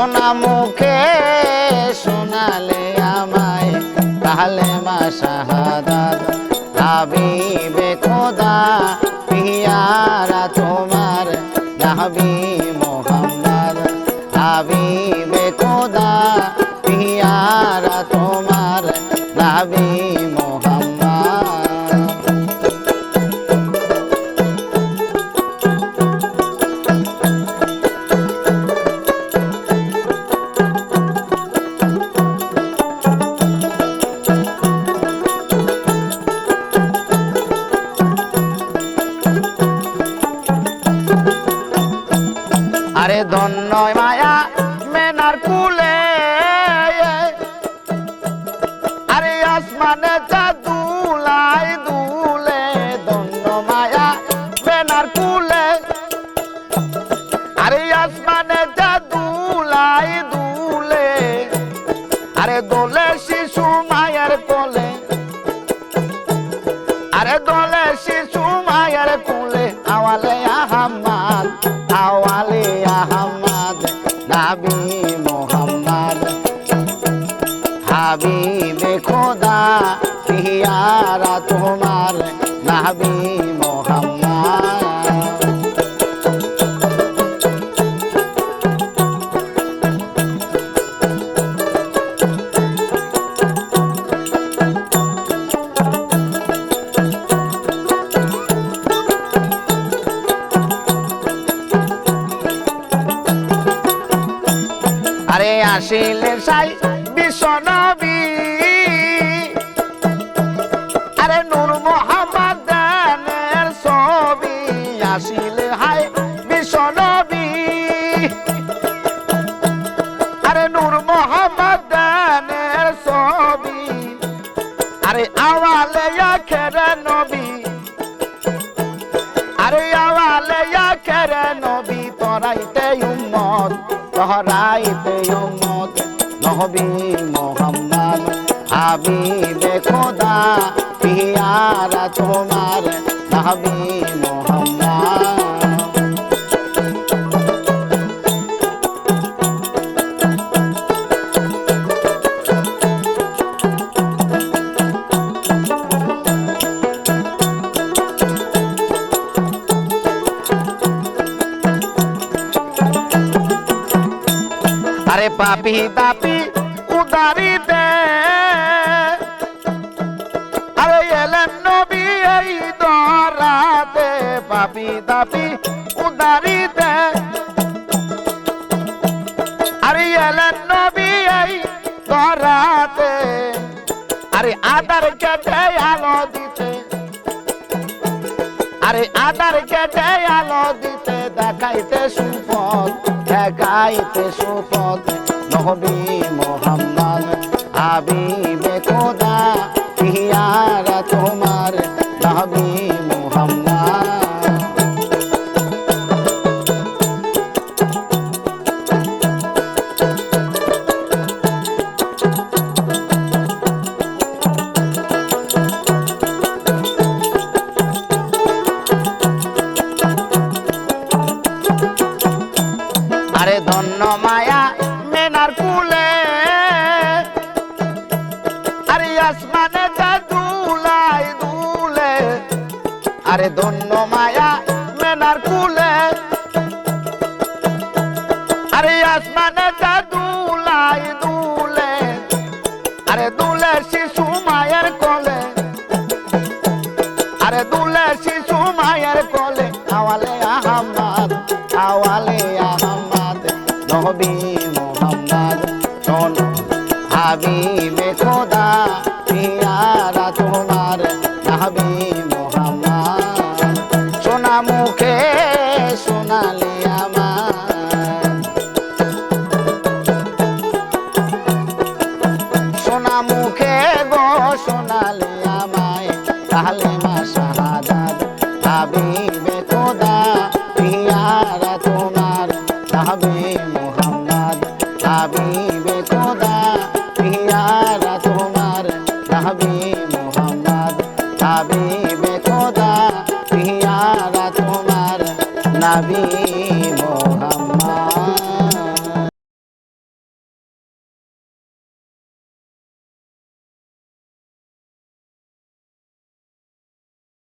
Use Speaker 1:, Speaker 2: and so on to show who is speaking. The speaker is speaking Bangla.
Speaker 1: সোনা মুখে শোনালে আমায় কালেমা শাহাদাত হাবিবে খোদা পিয়ারা তোমার নবী মোহাম্মদ হাবিবে খোদা পিয়ারা তোমার নবী আরে ধন্য মায়া মেনার কুলে আরে আসমানে চাঁদুলাই দুলে ধন্য মায়া মেনার কুলে আরে আসমানে চাঁদুলাই দুলে আরে দোলে শিশু মায়ের কোলে আরে দোলে শিশু মায়ের কোলে আওয়ালে আহমদ আওয়ালে আহমদ নবী মোহাম্মদ হাবিবে খোদা পিয়ারা তোমার নবী মোহাম্মদ আরে আসিলে সাই বিশ্ব নবী আরে নূর মোহাম্মদের ছবি আসিলে হাই বিশ্ব নবী আরে নূর মোহাম্মদের ছবি আরে আওয়ালে আখেরে নবী আরে আওয়ালে আখেরে নবী তোরাইতে উম্মত তোরাইতে উম্মত নবী মোহাম্মদ হাবিবে খোদা পিয়ারা তোমার নবী মোহাম্মদ আরে পাপি তাপি উদারি দে আরে এলেন নবী এই দরাতে পাপি তাপি উদারি দে আরে এলেন নবী এই দরাতে আরে আদার কেটে আলো দিতে আরে আদার কেটে আলো দিতে দেখাইতে সুপথ দেখাইতে সুপথ নবী মোহাম্মদ হাবিবে খোদা পিয়ারা তোমার নবী মোহাম্মদ আরে ধন্য মায়া মেনার কুলে আরে আসমানে চাঁদুলাই দুলে আরে ধন্য মায়া মেনার কুলে আরে আসমানে চাঁদুলাই দুলে আরে দুলে শিশু মায়ের কোলে আরে দুলে শিশু মায়ের কোলে আওয়ালে আহমদ আওয়ালে আহমদ নবী মোহাম্মদ শোন হাবিবে খোদা পিয়ারা তোমার নবী মোহাম্মদ সোনা মুখে শোনালে আমার সোনা মুখে গো শোনালে আমায় কালেমা শাহাদাত হাবিবে খোদা পিয়ারা তোমার নবী মোহাম্মদ হাবিবে খোদা পিয়ারা তোমার নবী মোহাম্মদ হাবিবে খোদা পিয়ারা তোমার নবী